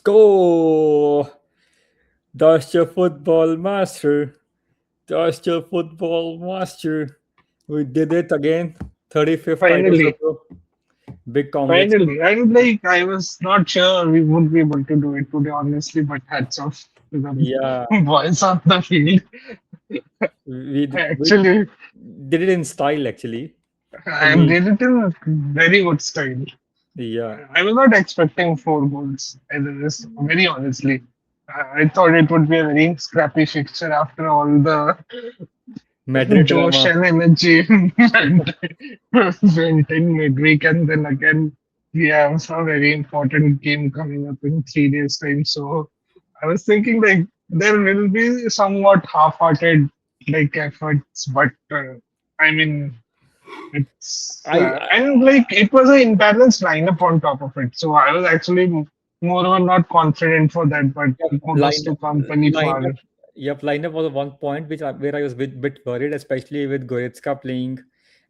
go! Deutscher Fußball-Meister. Deutscher Fußball-Meister. We did it again. 35th title. Finally, Big congrats. finally. And like, I was not sure we would be able to do it today, honestly, but hats off to the Yeah, boys on the field. we Actually, did it in style, actually. I mean, did it in very good style. Yeah, I was not expecting 4 goals, very honestly. I thought it would be a very scrappy fixture after all the Madrid Josh drama. and energy and went in midweek, and then again we have a very important game coming up in 3 days' time. So I was thinking like there will be somewhat half-hearted like efforts, but I mean it's I and like it was an imbalanced lineup on top of it. So I was actually moreover not confident for that, but kudos line to company lineup. for Lineup was one point where I was bit worried, especially with Goretzka playing,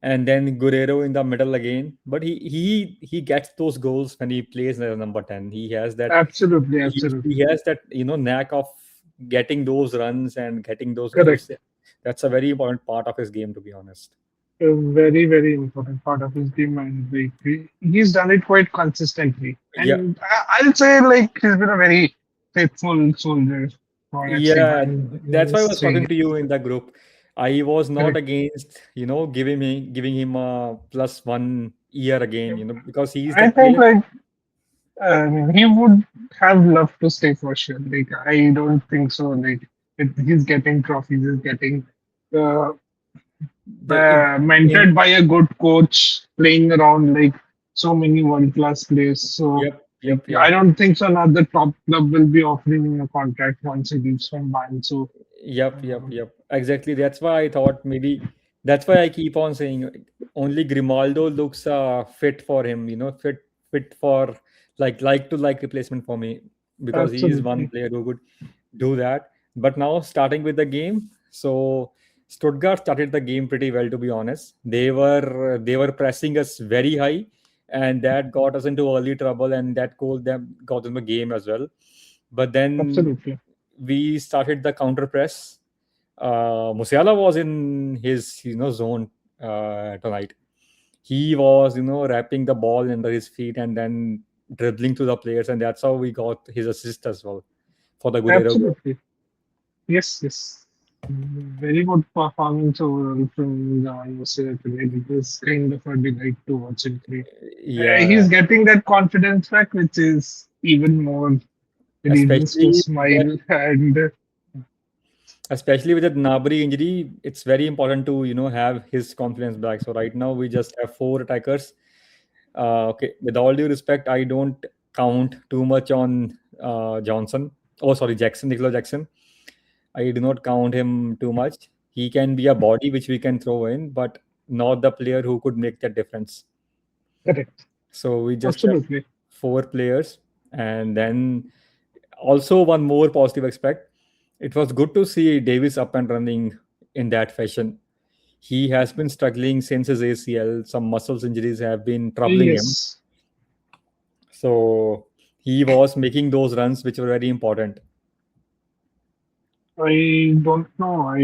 and then Guerrero in the middle again. But he gets those goals when he plays as number 10. He has that absolutely, he absolutely has that knack of getting those runs and getting those correct. goals. That's a very important part of his game, to be honest. A very, very important part of his game, and like he's done it quite consistently. Yeah, And I'll say like he's been a very faithful soldier for FC yeah. Bayern in That's why I this was talking season. to you in the group. I was not Correct. against, giving him a +1 year again, because he's I that think player. like he would have loved to stay for sure. Like I don't think so. Like he's getting trophies, he's getting uh, The in, in mentored by a good coach, playing around like so many world class players. So Yep, like, yep, yep. I don't think so. Another top club will be offering him a contract once he leaves from Bayern. So Yep. Exactly. That's why I thought maybe that's why I keep on saying only Grimaldo looks fit for him, fit for like to like replacement for me because he is one absolutely, player who could do that. But now starting with the game, so Stuttgart started the game pretty well, to be honest. They were pressing us very high, and that got us into early trouble, and that got them a game as well. But then absolutely. we started the counter press. Musiala was in his zone tonight. He was wrapping the ball under his feet and then dribbling to the players, and that's how we got his assist as well for the Guerrero goal. Absolutely. Yes, yes. Very good performance overall from the UCL today. It was kind of a delight to watch him play. Yeah, He's getting that confidence back, which is even more reasons to especially smile. And especially with the Gnabry injury, it's very important to have his confidence back. So right now we just have four attackers. Okay, with all due respect, I don't count too much on Johnson. Oh, sorry, Jackson, Nicola Jackson. I do not count him too much. He can be a body which we can throw in, but not the player who could make that difference. correct. So we just have Absolutely. four players, and then also one more positive aspect. It was good to see Davis up and running in that fashion. He has been struggling since his ACL. Some muscles injuries have been troubling him. Yes. So he was making those runs which were very important. I don't know.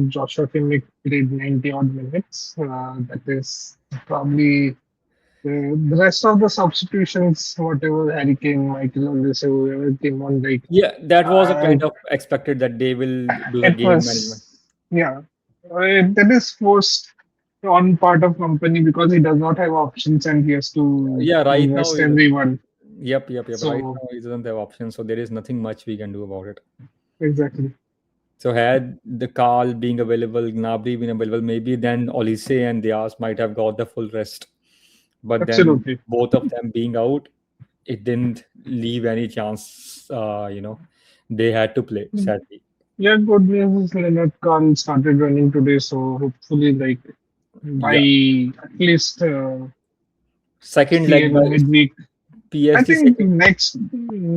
Joshua Kimmich played 90 odd minutes. That is probably the rest of the substitutions, whatever Harry Kane, Michael Olise, whoever came on, like Yeah, that was a uh, kind of expected that they will do the it game management. was, yeah, that is forced on part of company because he does not have options and he has to Yeah, right now, invest everyone. yep. Right So now, he doesn't have options, so there is nothing much we can do about it. exactly, So had the Carl being available, Gnabry being available, maybe then Olise and Diaz might have got the full rest. But then absolutely. both of them being out, it didn't leave any chance. They had to play, sadly. Yeah, good news is Leonard Khan started running today, so hopefully, like by Yeah. at least Second leg by midweek. I PSG think second.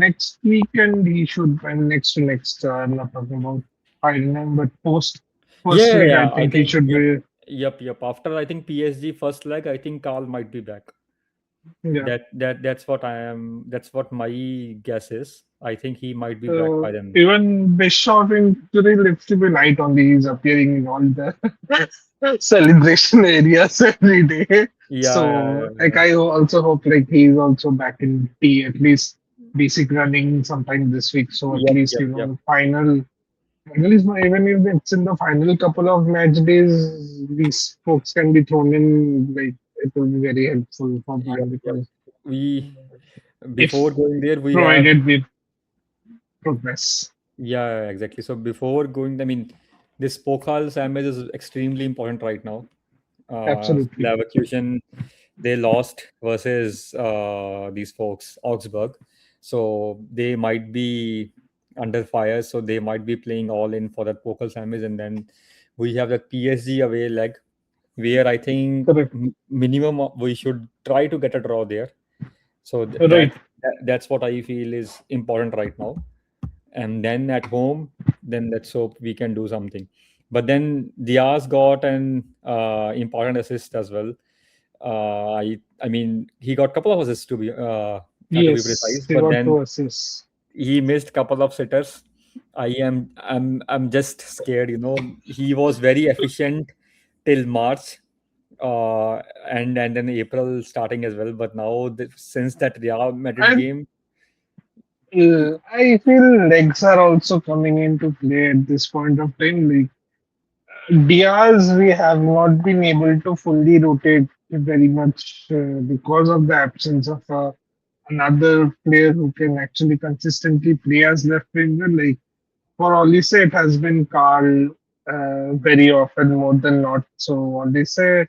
next weekend he should, and next to next. I'm not talking about Heidenheim, but post first leg, I I think he think should be yep. After I think PSG first leg, I think Carl might be back. Yeah. That's what I am. That's what my guess is. I think he might be back by then. Even Bischoff injury looks to be light only. He's appearing in all the celebration areas every day. Yeah, So, like, I also hope like he's also back in T at least basic running sometime this week. So at yep, least yep, yep. final. At least even if it's in the final couple of match days, these folks can be thrown in. Like it will be very helpful for Yep, Bayern yep. because We if before going there, we have provided we progress. yeah, exactly. So before going, I mean, this Pokal sandwich is extremely important right now. Absolutely. Leverkusen, they lost versus these folks, Augsburg. So they might be under fire. So they might be playing all in for that Pokal sandwich. And then we have that PSG away leg where I think Correct. minimum we should try to get a draw there. So Right. that's what I feel is important right now. And then at home, then let's hope we can do something. But then Diaz got an important assist as well. I mean he got a couple of assists to be Yes, precise, he but got then two assists. he missed couple of sitters. I'm just scared. You know, he was very efficient till March, uh, and then April starting as well. But now since that Real Madrid And game, I feel legs are also coming into play at this point of time. Like Diaz, we have not been able to fully rotate very much because of the absence of another player who can actually consistently play as left winger. Like for Olise, it has been Carl very often more than not. So Olise,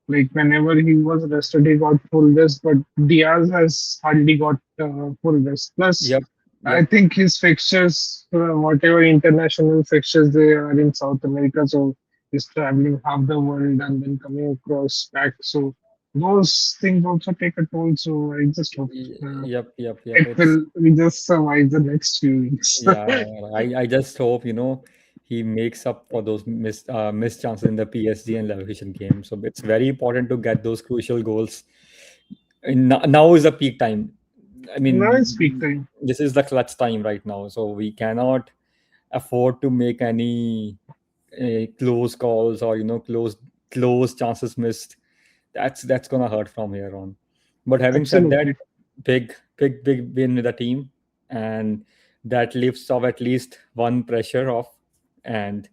like whenever he was rested, he got full rest, but Diaz has hardly got full rest. Plus, yep, I yep. think his fixtures, whatever international fixtures they are in South America, so he's traveling half the world and then coming across back. So those things also take a toll. So I just hope Yep, yep, yep. it It's will we just survive the next few weeks. yeah. I just hope he makes up for those missed chances in the PSG and Leverkusen game. So it's very important to get those crucial goals. And now is the peak time. I Now it's peak mean, time. this is the clutch time right now. So we cannot afford to make any close calls or close chances missed. That's gonna hurt from here on. But having said that, Absolutely. big win with the team, and that lifts off at least one pressure off, and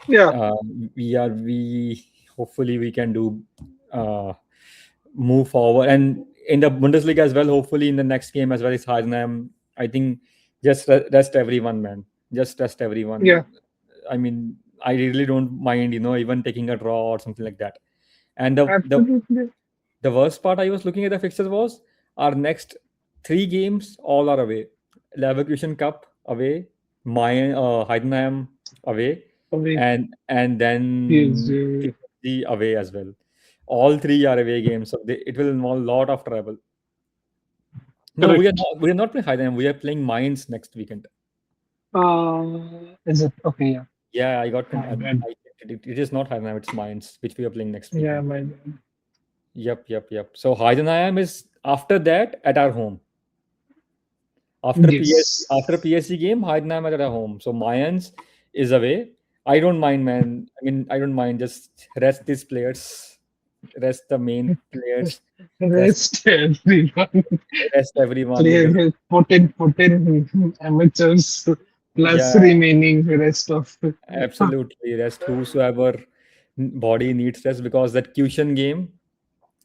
Yeah, uh, we hopefully we can do uh, move forward and in the Bundesliga as well. Hopefully in the next game as well as Heidenheim. I think just rest everyone, man. Just rest yeah, everyone. I mean, I really don't mind, even taking a draw or something like that. And absolutely. the worst part I was looking at the fixtures was our next three games all are away. Leverkusen Cup away, Heidenheim away, Away. and Yes, then PSG away as well. All three are away games, so it will involve a lot of travel. No, we are correct. not. We are not playing Heidenheim. We are playing Mainz next weekend. Is it okay? Yeah, Yeah, I got. my bad. It is not Heidenheim. It's Mainz, which we are playing next Yeah, weekend. my bad. Yep, yep, yep. So Heidenheim is after that at our home. After Yes, PSG game, Heidenheim are at our home. So Mayans is away. I don't mind, man. I mean, I don't mind. Just rest these players, rest the main players, rest rest everyone. rest everyone because Play, put in amateurs plus yeah, remaining rest of. absolutely rest whosoever body needs rest because that Cushion game,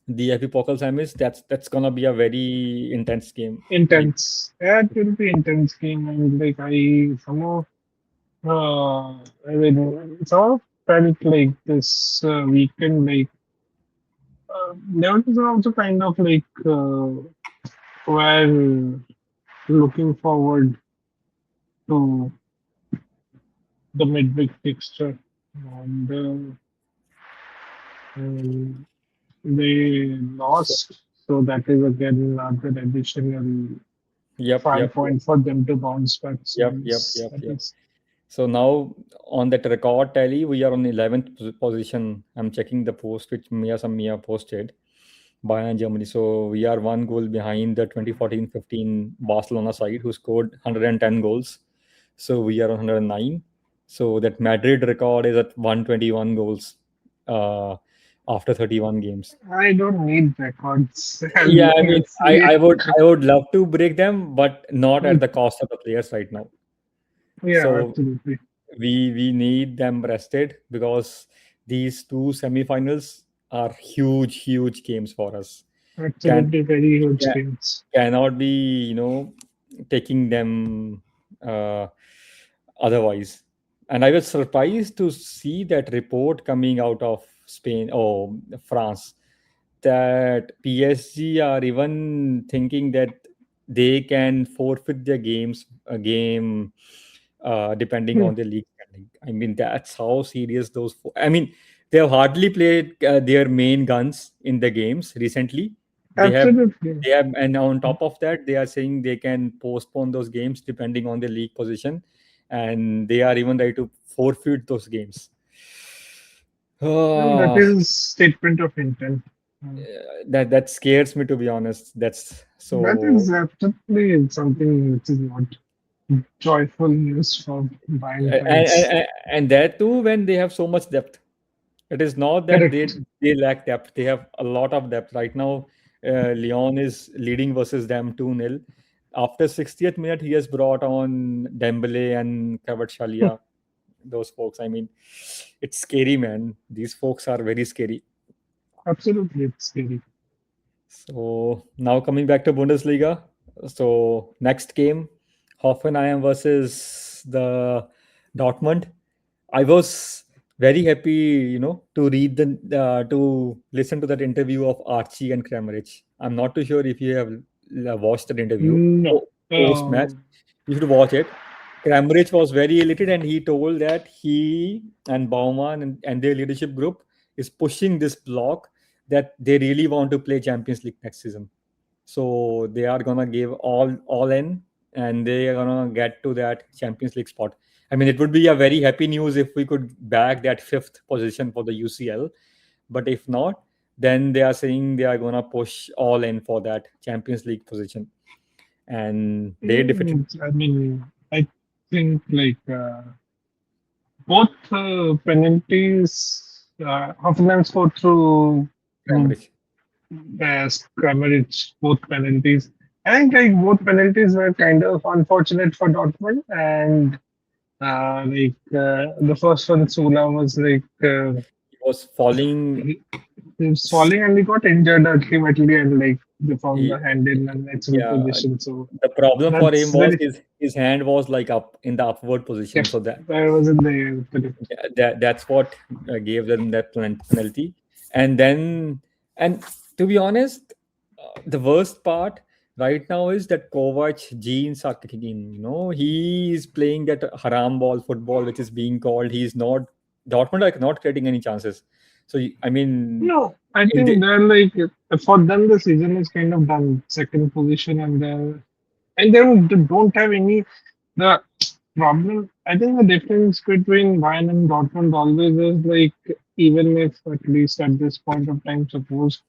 the FA Pokal semis, that's gonna be a very intense game. Intense. Yeah, it will be intense game, and like I somehow, I mean, somehow felt like this weekend, like there was also kind of like were looking forward to the midweek fixture, and they So, lost. So that is again another additional yep, five yep, yep, points for them to bounce back. So yep, yep, yes, yep, that yep. is So now on that record tally, we are on 11th position. I'm checking the post which Mia posted. Bayern Germany. So we are one goal behind the 2014-15 Barcelona side who scored 110 goals. So we are on 109. So that Madrid record is at 121 goals uh, after 31 games. I don't need records as Yeah, I long mean, as we. I would love to break them, but not at the cost of the players right now. Yeah, So absolutely. we need them rested because these two semifinals are huge games for us. Can Absolutely very huge ca- games. cannot be taking them uh, otherwise. And I was surprised to see that report coming out of Spain or France that PSG are even thinking that they can forfeit their game depending Hmm, on the league standing. I mean, that's how serious those. I mean, they have hardly played their main guns in the games recently. They have, absolutely. and on top of that, they are saying they can postpone those games depending on the league position, and they are even ready to forfeit those games. And that Ah, is statement of intent. that scares me, to be honest. That's That so. is absolutely something which is not joyful news for Bayern and, fans. and that too when they have so much depth. It is not that they Correct. they lack depth. They have a lot of depth right now. Lyon is leading versus them 2-0. After 60th minute, he has brought on Dembele and Kvaratskhelia. Those folks. I mean, it's scary, man. These folks are very scary. Absolutely, it's scary. So now coming back to Bundesliga. So next game, Hoffenheim versus the Dortmund. I was very happy, to read to listen to that interview of Archie and Kramaric. I'm not too sure if you have watched that interview No. post match. You should watch it. Kramaric was very elated, and he told that he and Baumann and their leadership group is pushing this block that they really want to play Champions League next season. So they are gonna give all in, and they are gonna get to that Champions League spot. I mean, it would be a very happy news if we could bag that fifth position for the UCL. But if not, then they are saying they are gonna push all in for that Champions League position. And they defeated I mean, I think like both penalties, Hoffenheim scored through Cambridge. Kramaric, both penalties. I think like both penalties were kind of unfortunate for Dortmund, and the first one, Sula was He was falling. he was falling and he got injured ultimately, and like they found the he- hand in a natural yeah, position. So the problem for him that's was very his hand was like up in the upward yeah. position, so that That was in the that's what gave them that penalty. And then, and to be honest, the worst part right now is that Kovac genes are kicking in. He is playing that haram ball football, which is being called. He's not Dortmund are not creating any chances. So I mean, no. I if think they, they're like for them the season is kind of done, second position, and they don't have any the problem. I think the difference between Bayern and Dortmund always is like even if at least at this point of time, suppose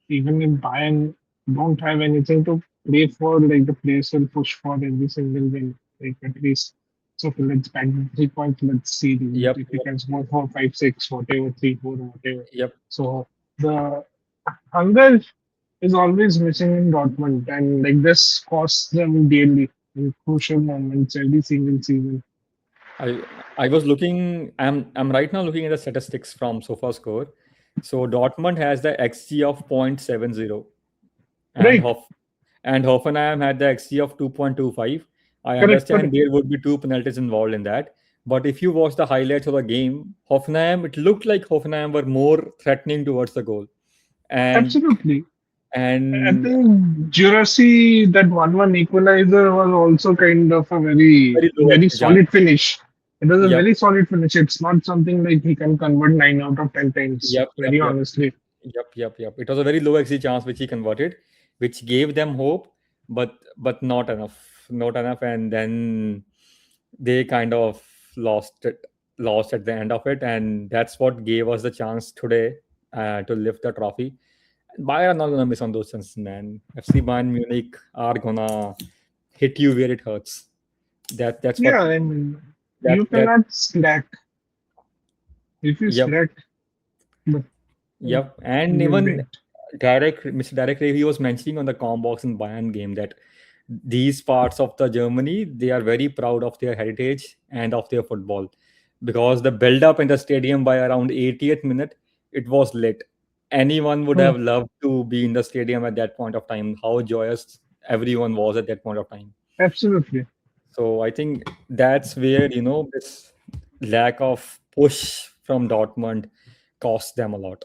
even if Bayern don't have anything to play for, like the players will push for every single win, like at least. So okay, let's bag 3 points. Let's see yep, if we can score 4, 5, 6, whatever, 3, 4, whatever. yep. So the hunger is always missing in Dortmund, and like this costs them daily in crucial moments every single season. I I was looking. I'm right now looking at the statistics from SofaScore. So Dortmund has the XG of 0.70, and Right? Hoffenheim had the XG of 2.25. I Correct, understand correct. there would be two penalties involved in that, but if you watch the highlights of the game, it looked like Hoffenheim were more threatening towards the goal, and Absolutely. I and think Jurassic, that 1-1 equalizer was also kind of a very, very low very XG chance. solid finish. It was a Yep, very solid finish. It's not something like he can convert 9 out of 10 times, yep, yep, very yep. honestly. Yep. It was a very low XG chance which he converted, which gave them hope, but not enough, not enough, and then they kind of lost at the end of it, and that's what gave us the chance today to lift the trophy. Bayern are not gonna miss on those chances, man. FC Bayern Munich are gonna hit you where it hurts. That's what Yeah, I mean, that you that cannot slack. If you yep. slack, but uh, Yep, and you even did. Mr. Derek Ray, he was mentioning on the Combox and Bayern game that these parts of the Germany, they are very proud of their heritage and of their football, because the build up in the stadium by around 80th minute, it was lit. Anyone would Hmm, have loved to be in the stadium at that point of time. How joyous everyone was at that point of time. absolutely. So I think that's where this lack of push from Dortmund cost them a lot.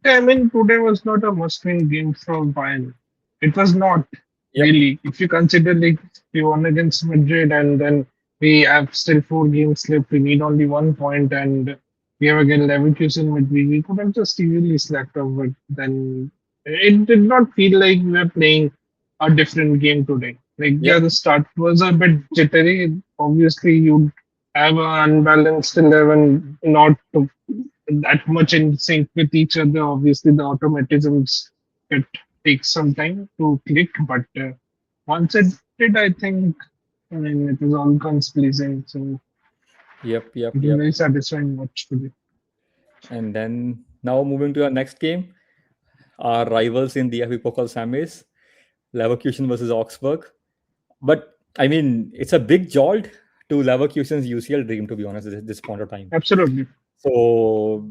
Yeah, I mean, today was not a must-win game for Bayern. It was not Yep. really. If you consider like we won against Madrid and then we have still 4 games left, we need only 1 point, and we have again Leverkusen midweek. We could have just easily slacked off, but then it did not feel like we were playing a different game today. Like yeah, Yep. the start was a bit jittery. Obviously, you have an unbalanced 11, not that much in sync with each other. Obviously, the automatisms it takes some time to click, but once it did, I mean, it was all guns blazing. So Yep. it Yep. was Yep. very satisfying watch today. And then now moving to our next game, our rivals in the DFB Pokal semis, Leverkusen versus Augsburg. But I mean, it's a big jolt to Leverkusen's UCL dream, to be honest, at this point of time. Absolutely. So,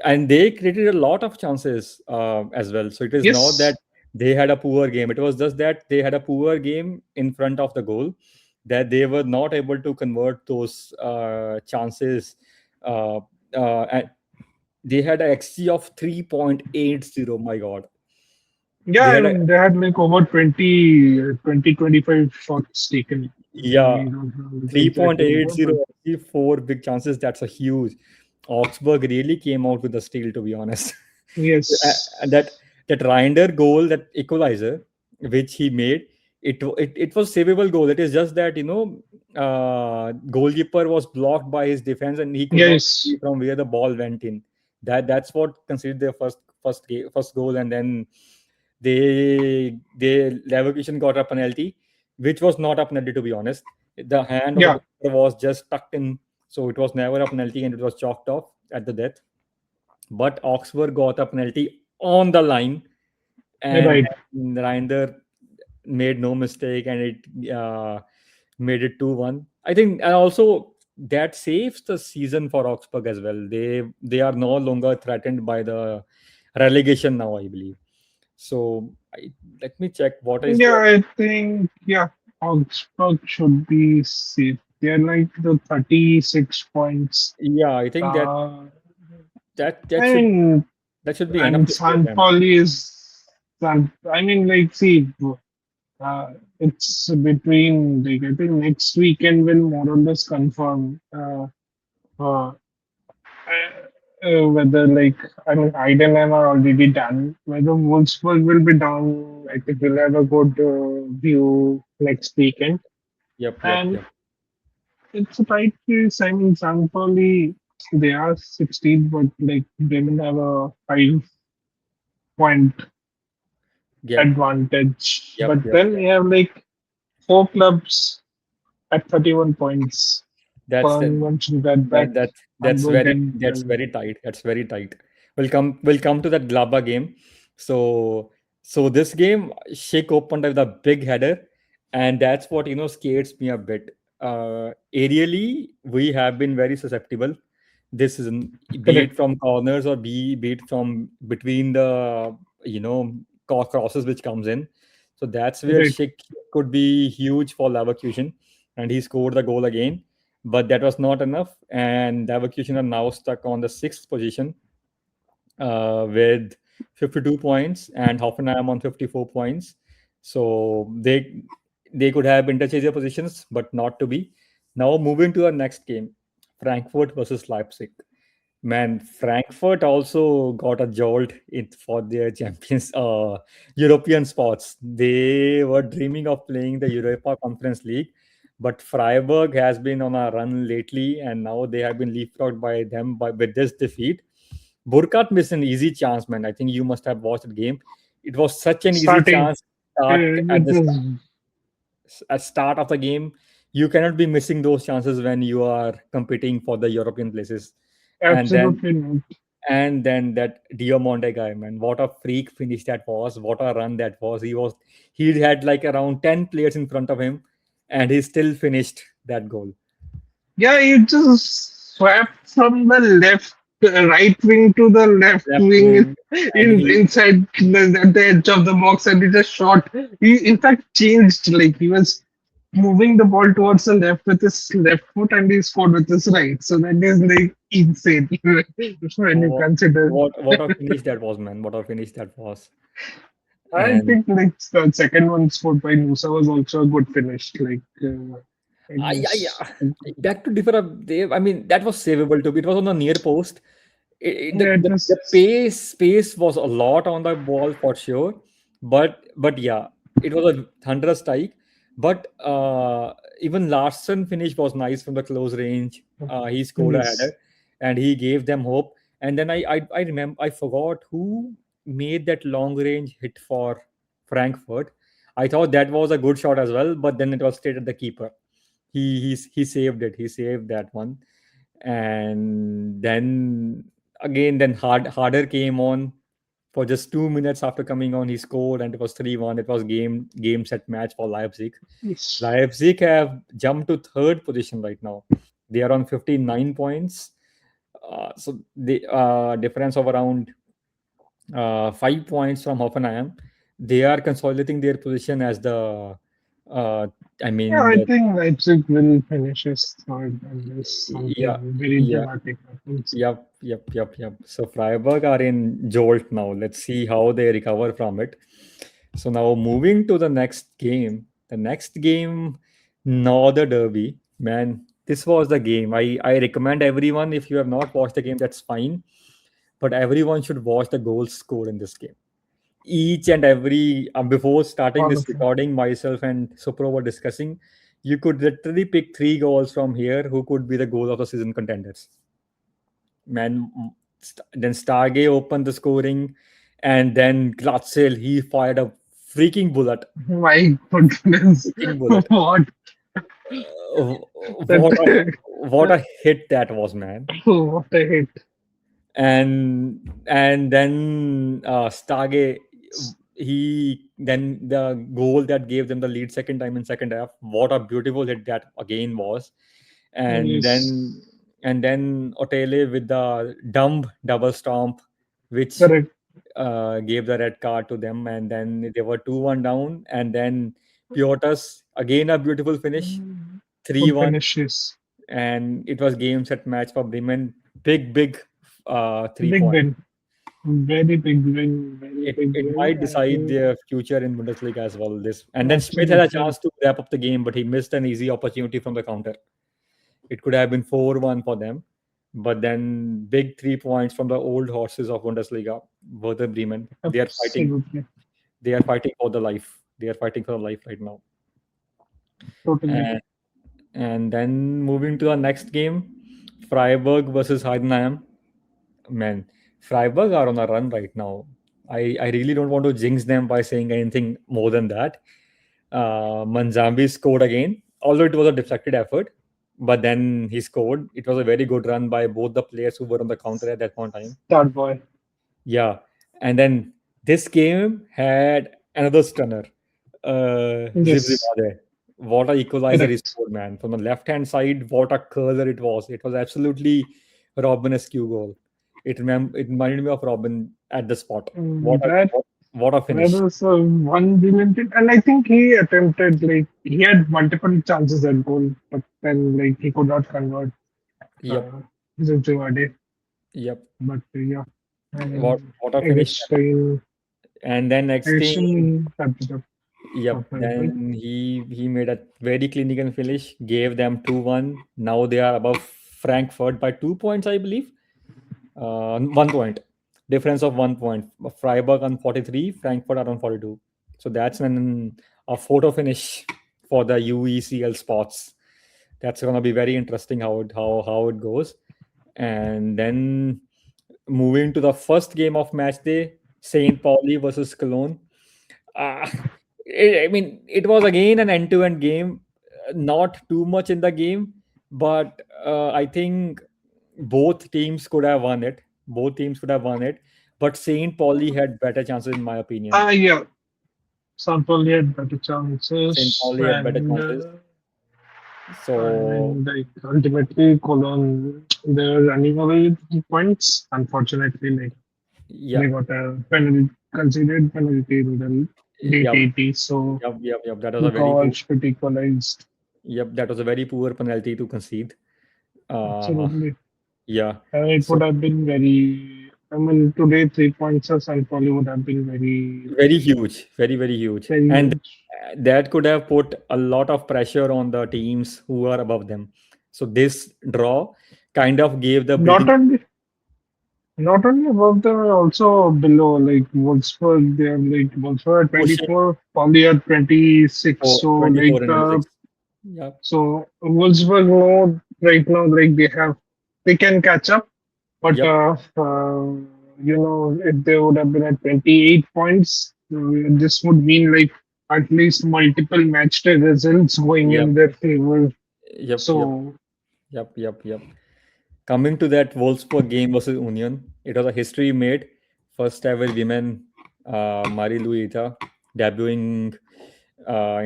and they created a lot of chances as well. So it is not that Yes. they had a poor game. It was just that they had a poor game in front of the goal, that they were not able to convert those chances. Uh, and they had an XG of 3.80. My God, Yeah, they I had a mean, they had like over 25 shots taken. yeah I don't know the exact number, 3.80, but actually four big chances. That's a huge. Augsburg really came out with the steal, to be honest. And yes. that Reinder goal, that equalizer, which he made, it was savable goal. It is just that goalkeeper was blocked by his defense and he could not Yes. see from where the ball went in. That's what considered their first goal, and then they Leverkusen got a penalty, which was not a penalty, to be honest. The hand of the Yeah, goalkeeper was just tucked in, so it was never a penalty and it was chalked off at the death. But Augsburg got a penalty on the line, and right. Reinder made no mistake, and it made it 2-1. I think, and also that saves the season for Augsburg as well. They are no longer threatened by the relegation now, I believe. So let me check what is Yeah, their. I think yeah, Augsburg should be safe. They're like the 36 points. Yeah, I think that Uh, that that I should mean, that should be enough and to save San them. Pauli is I mean, like, see, it's between like I think next weekend will more or less confirm uh, whether like I mean Heidenheim are already done. Whether Wolfsburg will be down, I think we'll have a good view next weekend. Yep, yep, And yep. it's a tight case. I mean, San Pauli, they are 16, but like Bremen have a 5 point Yep, advantage. yep, But yep, then yep. we have like 4 clubs at 31 points. That's the Cologne, Gladbach, that that that's Hamburg, very and that's very tight. That's very tight. We'll come to that Gladbach game. So this game, Shake opened with a big header, and that's what scares me a bit. Aerially, we have been very susceptible this season, be it correct, from corners or be it from between the you know crosses which comes in. So that's where right. Schick could be huge for Leverkusen, and he scored the goal again. But that was not enough, and Leverkusen are now stuck on the sixth position with 52 points, and Hoffenheim on 54 points. So they could have interchangeable positions, but not to be. Now moving to our next game, Frankfurt versus Leipzig. Man, Frankfurt also got a jolt for their champions, European spots. They were dreaming of playing the Europa Conference League, but Freiburg has been on a run lately, and now they have been leapfrogged by them with this defeat. Burkhardt missed an easy chance, man. I think you must have watched the game. It was such an easy Starting, chance start at it the was start of the game. You cannot be missing those chances when you are competing for the European places. And then absolutely not. that Diamante guy, man, what a freak finish that was! What a run that was! He had like around 10 players in front of him, and he still finished that goal. Yeah, he just swept from the right wing to the left Left wing wing, and he inside the edge of the box, and he just shot. He, in fact, changed. Like he was moving the ball towards the left with his left foot, and he scored with his right. So that is like insane when you what consider. what a finish that was, man! What a finish that was! I And think like the second one scored by Musa was also a good finish. Like it yeah, was, yeah. Back to differ. I mean, that was savable too. It was on the near post. yeah, it The was pace was a lot on the ball for sure, but yeah, it was a thunderous strike. But even Larson finish was nice from the close range. He scored a yes. header, and he gave them hope. And then I remember, I forgot who made that long range hit for Frankfurt. I thought that was a good shot as well, but then it was straight at the keeper. He saved it. He saved that one. And then again, then harder came on for just 2 minutes after coming on. He scored, and it was 3-1. It was game set match for Leipzig. Yes. Leipzig have jumped to third position right now. They are on 59 points. So the difference of around 5 points from Hoffenheim. They are consolidating their position as the I Yeah, mean I the think Leipzig will finish his third unless yeah, something very yeah. dramatic happens. Yep. So Freiburg are in jolt now. Let's see how they recover from it. So now moving to the next game. The next game, Nordderby Derby. Man, this was the game. I recommend everyone, if you have not watched the game, that's fine. But everyone should watch the goals scored in this game. Each and every before starting All this of them. recording, myself and Supro were discussing. You could literally pick three goals from here who could be the goal of the season contenders. Man, then Stargate opened the scoring, and then Glatzel, he fired a freaking bullet. My goodness. Freaking bullet. What? Uh, what a That, what a hit that was, man. what a hit. And then Stargate, he then the goal that gave them the lead second time in second half. What a beautiful hit that again was. And Yes. then Otele with the dumb double stomp, which Correct. gave the red card to them, and then they were 2-1 down, and then Piotas again a beautiful finish, Good 3-1, finishes. and it was game set match for Bremen. Big 3 point. Big win. Very big win. Very big It win. might decide And their future in Bundesliga as well. This, and then Smith had a absolutely. chance to wrap up the game, but he missed an easy opportunity from the counter. It could have been 4-1 for them. But then big 3 points from the old horses of Bundesliga, Werder Bremen. They are fighting. Absolutely. They are fighting for the life. They are fighting for life right now. Totally. And, and then moving to the next game, Freiburg versus Heidenheim. Man, Freiburg are on a run right now. I really don't want to jinx them by saying anything more than that. Manzambi scored again, although it was a deflected effort. But then he scored. It was a very good run by both the players who were on the counter at that point in time. Start boy. Yeah. And then this game had another stunner. Yes. Zibzibade. What a equalizer he Correct. scored, man. From the left-hand side, what a curler it was. It was absolutely Robin-esque goal. It reminded me of Robin at the spot. What a That what a that finish. was one brilliant hit. And I think he attempted like he had multiple chances at goal, but then like he could not convert Yep. uh Zimbabwe. Yep. But yeah. What And what a finish. additional And then next game, additionally wrapped it up. yep. Right? Then he made a very clinical finish, gave them 2-1. Now they are above Frankfurt by 2 points, I believe. 1 point. Difference of 1 point. Freiburg on 43, Frankfurt are on 42. So that's a photo finish for the UECL spots. That's gonna be very interesting how it goes. And then moving to the first game of match day, Saint Pauli versus Cologne. Uh, I mean, it was again an end-to-end game. Not too much in the game, but I think both teams could have won it. Both teams could have won it, but Saint Pauli had better chances, in my opinion. Yeah, Sampoli had better Saint chances, Pauli had better chances. So, and like ultimately Cologne they were running away with the points. Unfortunately, like yeah, they got a penalty considered penalty in the late yep, 80s, so yep. That was the a very poor. goals should equalized. Yep, that was a very poor penalty to concede. Uh, Absolutely. yeah. And it So would have been very, I mean, today 3 points and probably would have been very, very huge, very huge, very and huge. that could have put a lot of pressure on the teams who are above them. So this draw kind of gave the Not breathing only, not only above them, also below. Like Wolfsburg, they are like Wolfsburg at pushing 24, Pauli at 26. for So 24 like, and 26. Yeah, so Wolfsburg know right now, like they can catch up. But yep, if they would have been at 28 points, this would mean like at least multiple match day results going yep, in their favor. yep, yep, So yep. Coming to that Wolfsburg game versus Union, it was a history made. First ever women, Mari Luita, debuting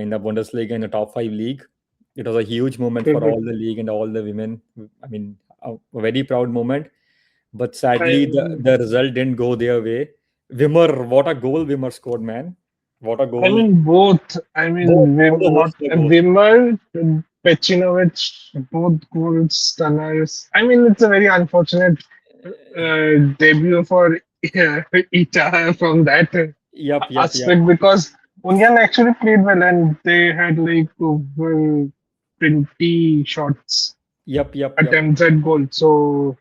in the Bundesliga in the top five league. It was a huge moment for all the league and all the women. I mean, a very proud moment. But sadly, I, the result didn't go their way. Wimmer, what a goal Wimmer scored, man! What a I goal! mean both. I mean Both the Not Wolfsburg goals. Wimmer, Pecinovic, both goals, stunners. I mean it's a very unfortunate debut for Ita from that Yep. aspect because Union actually played well and they had like over 20 shots Yep. attempts at goal. So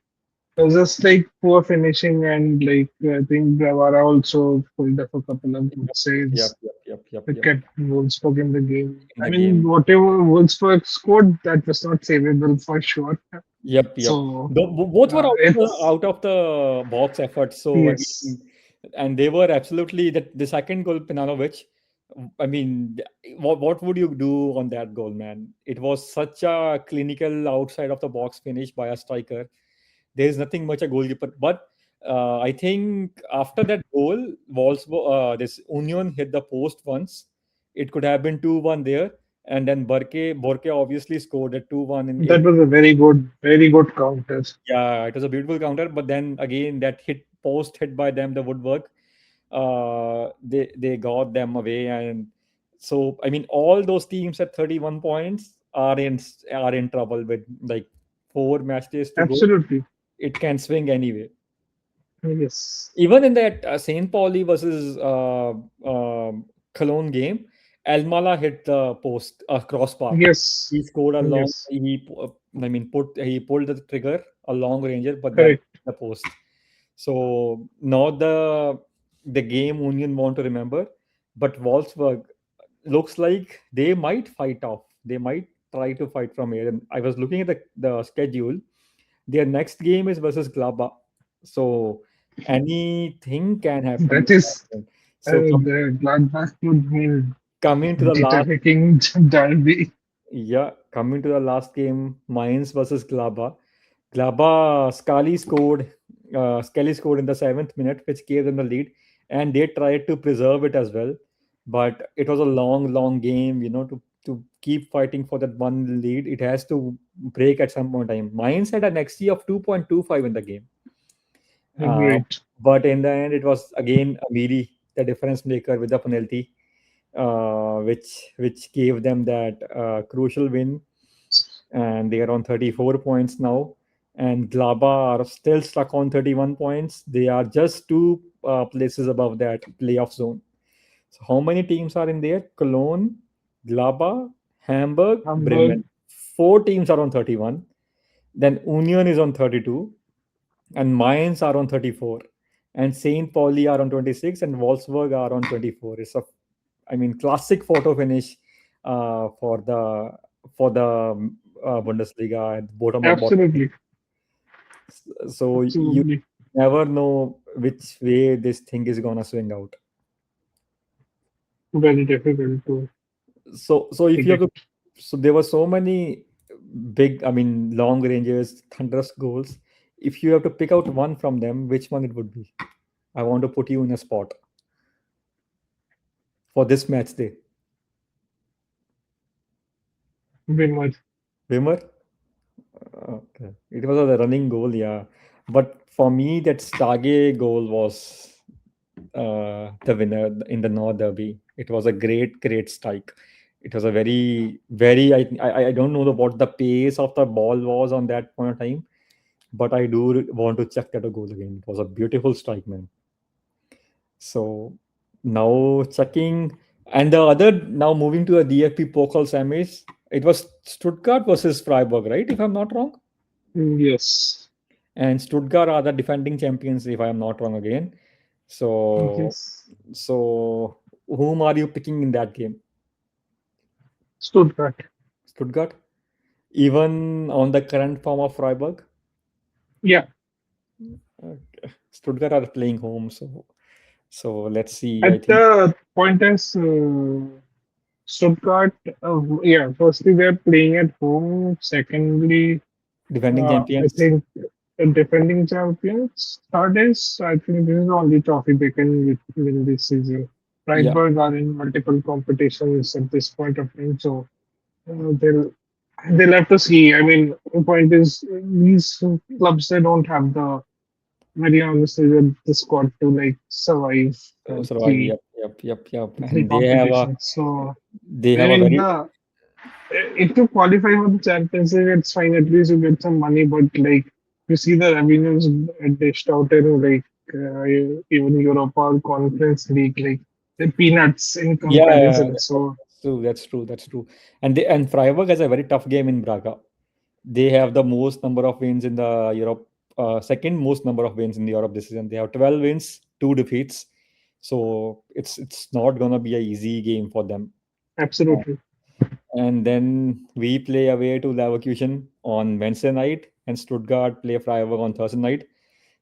it was just like poor finishing and like I think Bravara also pulled up a couple of good saves to Yep. get Wolfsburg in the game. In I the mean, game. whatever Wolfsburg scored, that was not savable for sure. Yep. So Both were it's out of the box efforts. So I yes, mean, and they were absolutely the second goal, Penanovic. I mean, what would you do on that goal, man? It was such a clinical outside of the box finish by a striker. There's nothing much a goalkeeper, but I think after that goal, Wolfsburg, this Union hit the post once. It could have been 2-1 there, and then Borke obviously scored a 2-1 that was a very good counter. yeah, it was a beautiful counter, but then again that hit by them the woodwork, they got them away, and so I mean all those teams at 31 points are in trouble with like 4 match days to go. Absolutely, It can swing anyway. yes, Even in that Saint Pauli versus Cologne game, Elmala hit the post crossbar. yes, He scored a long. yes, I mean, he pulled the trigger a long ranger, but that correct. hit the post. So not the game Union want to remember, but Wolfsburg looks like they might fight off. They might try to fight from here. And I was looking at the schedule. Their next game is versus Gladbach. So anything can happen. That is So the Gladbach would mean coming to the last, determining derby. yeah, coming to the last game, Mainz versus Gladbach. Gladbach, Scully scored in the 7th minute, which gave them the lead, and they tried to preserve it as well. But it was a long game, to keep fighting for that one lead. It has to break at some point in time. Mainz had an XG of 2.25 in the game. Great, But in the end, it was again Amiri, the difference maker with the penalty, which gave them that crucial win, and they are on 34 points now. And Glaba are still stuck on 31 points. They are just 2 places above that playoff zone. So how many teams are in there? Cologne, Glaba, Hamburg, Hamburg. Bremen. 4 teams are on 31. Then Union is on 32, and Mainz are on 34, and Saint Pauli are on 26, and Wolfsburg are on 24. It's I mean, classic photo finish for the Bundesliga at bottom of bottom. Absolutely, So absolutely. never know which way this thing is gonna swing out. Very difficult to So if you have to, predict. so there were so many big, I mean, long ranges, thunderous goals. If you have to pick out one from them, which one it would be? I want to put you in a spot for this match day. Wimmer. Wimmer? Okay. It was a running goal, yeah. But for me, that Stage goal was the winner in the Nordderby. It was a great strike. It was a very. I don't know what the pace of the ball was on that point of time, but I do want to check that a goal again. It was a beautiful strike, man. So now checking, and the other now moving to the DFB Pokal semis. It was Stuttgart versus Freiburg, right? If I'm not wrong. Yes. And Stuttgart are the defending champions, if I am not wrong again. So, Yes. so whom are you picking in that game? Stuttgart. Stuttgart, even on the current form of Freiburg. Yeah. Okay. Stuttgart are playing home, so let's see. I At think the point is, Stuttgart, yeah, firstly, they're playing at home. Secondly, defending I champions. think the defending champions. Third is, I think this is the only trophy they can win this season. Yeah, Freiburg are in multiple competitions at this point of time, so they'll have to see. I mean, the point is, these clubs they don't have the very honestly the squad to like survive survive. three Yep. three And competitions. So they I have a mean very the if you qualify for the Champions League, it's fine. At least you get some money. But like you see the revenues dished out in like even Europa or Conference League, like the peanuts in yeah. comparison. So True. That's true. And Freiburg has a very tough game in Braga. They have the most number of wins in the Europe, second most number of wins in the Europe this season. They have 12 wins, 2 defeats. So it's not gonna be a easy game for them. Uh, absolutely, And then we play away to Leverkusen on Wednesday night, and Stuttgart play Freiburg on Thursday night.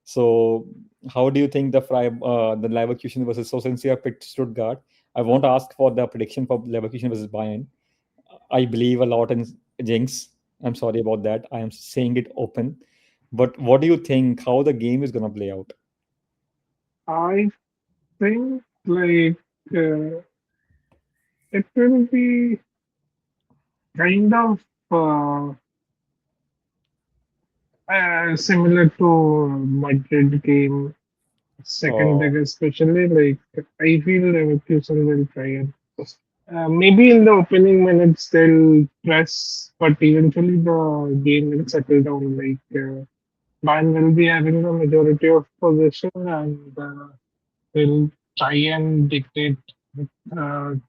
So how do you think the Leverkusen versus, so since you have picked Stuttgart, I won't ask for the prediction for Leverkusen versus Bayern. I believe a lot in Jinx. I'm sorry about that. I am saying it open. But what do you think? How the game is gonna play out? I think like uh, it will be kind of similar to Madrid game second Oh, leg, especially like I feel Leverkusen will try it. Maybe in the opening minutes they'll press, but eventually the game will settle down. Like Bayern will be having the majority of possession and will try and dictate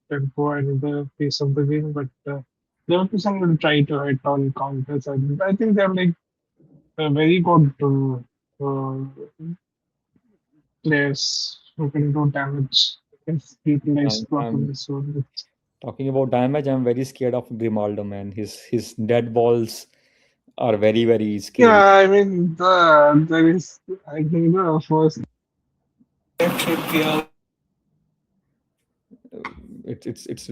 tempo and the pace of the game. But Leverkusen will try to hit on counters. And I think they're like very good players who can do damage if utilized I'm properly. So talking about damage. I'm very scared of Grimaldo, man. His dead balls are very scary. yeah, I mean there is I think the first step should be out. It's.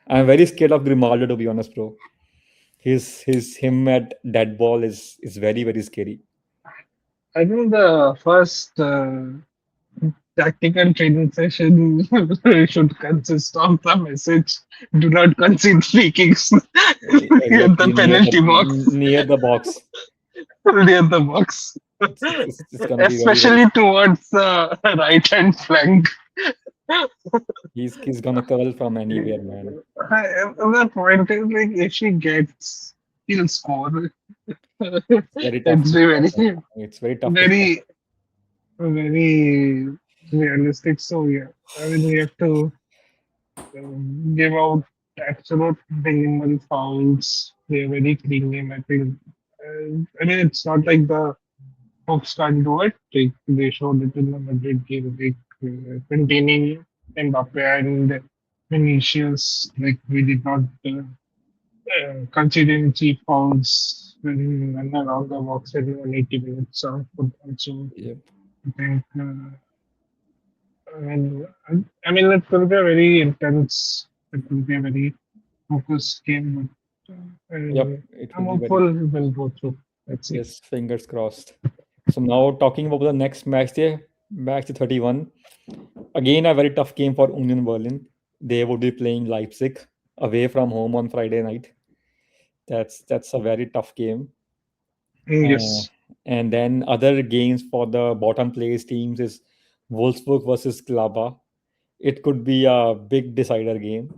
I'm very scared of Grimaldo, to be honest, bro. His him at dead ball is very scary. I think the first tactical training session should consist of the message: "Do not concede free kicks at the Exactly penalty box near the box. near the box, It's gonna be very. especially towards the right hand flank." He's gonna curl from anywhere, man. The point is like if she gets, he'll score. It's very tough It's to very, score, man. It's very tough to score. very, very realistic. So yeah, I mean we have to give out absolute minimal fouls. They're very clean game. I think. I mean it's not like the Hawks can't do it. They showed it in the Madrid game, like containing Mbappe and Vinicius. Like we did not concede any cheap fouls. run around the box in 180 minutes of football. So Yep. I think, I mean, it will be a very intense, it will be a very focused game, but Yep. It will I'm be very, hopeful we'll go through. Let's see. yes, fingers crossed. So now talking about the next match day, match 31. Again, a very tough game for Union Berlin. They would be playing Leipzig away from home on Friday night. That's a very tough game. Uh, Yes, and then other games for the bottom place teams is Wolfsburg versus Gladbach. It could be a big decider game.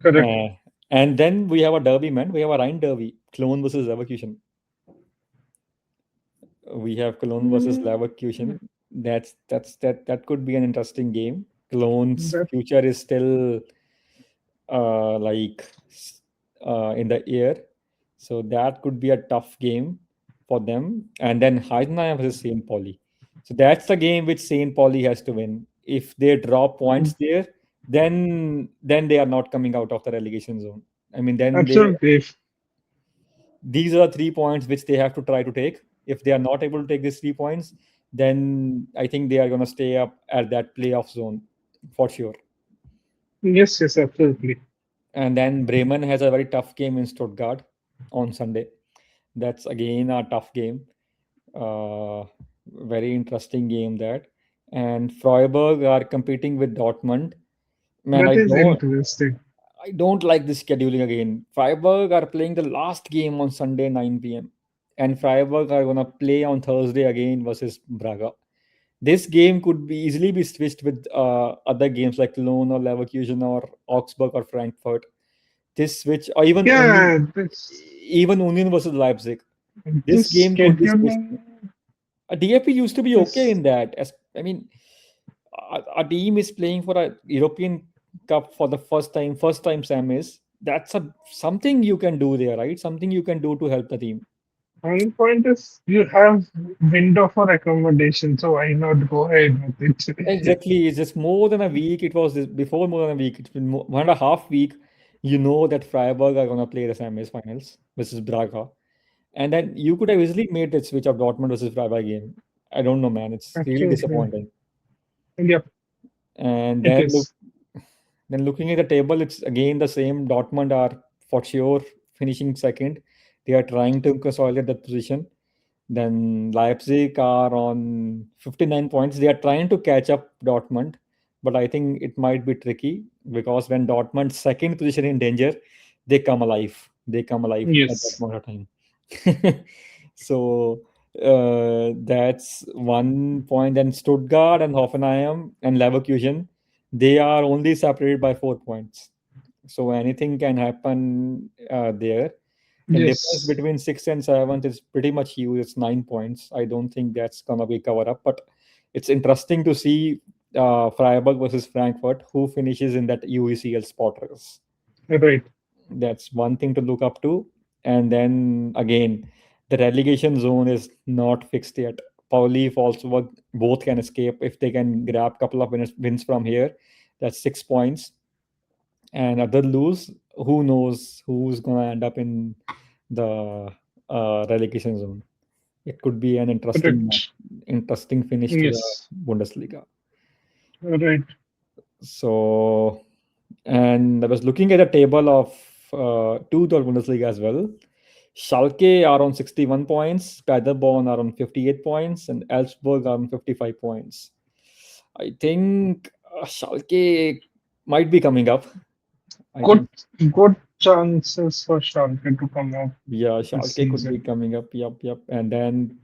correct. Uh, and then we have a derby, man. We have a Rhine derby, Cologne versus Leverkusen. We have Cologne versus Mm, Leverkusen. That could be an interesting game. Cologne's That future is still like in the air, so that could be a tough game for them. And then Heidenheim versus Saint Pauli. So that's the game which Saint Pauli has to win. If they drop points there, then they are not coming out of the relegation zone. I mean, then they absolutely. these are 3 points which they have to try to take. If they are not able to take these 3 points, then I think they are going to stay up at that playoff zone for sure. Yes, yes, absolutely. And then Bremen has a very tough game in Stuttgart on Sunday. That's again a tough game. Very interesting game that. And Freiburg are competing with Dortmund. Man, That is interesting. I don't like this scheduling again. Freiburg are playing the last game on Sunday 9 p.m. and Freiburg are gonna play on Thursday again versus Braga. This game could be easily be switched with other games like Cologne or Leverkusen or Augsburg or Frankfurt. This switch or Yeah, even Union versus Leipzig. This this game could be switched. scheduling. A DFB used to be okay This in that. I mean, a team is playing for a European Cup for the first time semis. That's a something you can do there, right? Something you can do to help the team. one point is you have window for accommodation, so why not go ahead with it? Exactly. It's just more than a week. It was before more than a week. It's been 1.5 week. You know that Freiburg are gonna play the semis finals versus Braga, and then you could have easily made that switch of Dortmund versus Freiburg game. I don't know, man. It's really Absolutely. disappointing. Yep, And it then is. looking at the table, it's again the same. Dortmund are for sure finishing second. They are trying to consolidate that position. Then Leipzig are on 59 points. They are trying to catch up Dortmund, but I think it might be tricky because when Dortmund's second position in danger, they come alive. They come alive at that Yes. point of time. So that's 1 point. Then Stuttgart and Hoffenheim and Leverkusen, they are only separated by 4 points. So anything can happen there. The difference Yes. between sixth and seventh is pretty much huge. It's 9 points. I don't think that's gonna be covered up, but it's interesting to see Freiburg versus Frankfurt, who finishes in that UECL spot race. Right. That's one thing to look up to. And then again, the relegation zone is not fixed yet. Pauli, Wolfsburg, both can escape if they can grab a couple of wins from here. That's 6 points. And other lose, who knows who's gonna end up in the relegation zone. It could be an Correct. interesting finish to the Yes. Bundesliga. Right. So, and I was looking at a table of two the Bundesliga as well. Schalke are on 61 points, Paderborn are on 58 points, and Augsburg are on 55 points. I think Schalke might be coming up. I Good, think, good chances for Schalke to come up yeah, this Schalke could be season. coming up. Yep, yep. And then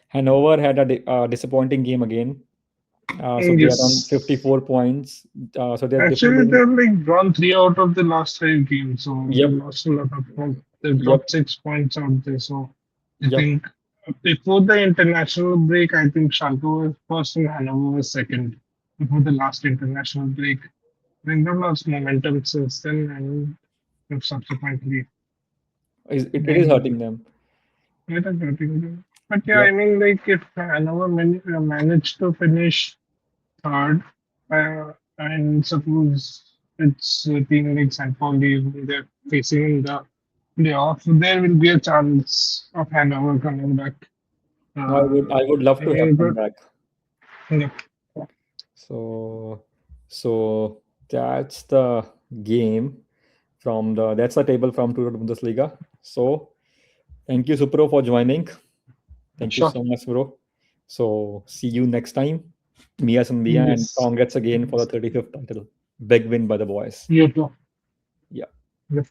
Hanover had a disappointing game again. So they are on Yes. 54 points. So they're Actually, defending. they've like drawn three out of the last five games, so they Yep, lost a lot of points. They've yep, dropped 6 points out there. So I yep. think before the international break, I think Schalke was first and Hanover was second before the last international break. I think they've lost momentum since then, and have subsequently. It is Then hurting them. it is hurting them. But yeah, I Yep. mean, like if Hanover managed to finish third, and suppose it's a team like San Pauli who they're facing in the Yeah, so there will be a chance of Hanover coming back. I would love to have Very them good. back. Yeah. So that's the game that's the table from Tour Bundesliga. So thank you, Supro, for joining. Thank you Sure. so much, bro. So see you next time. Mia Sanbia, and Yes. congrats again for the 35th title. Big win by the boys. You too. Yeah. Yes.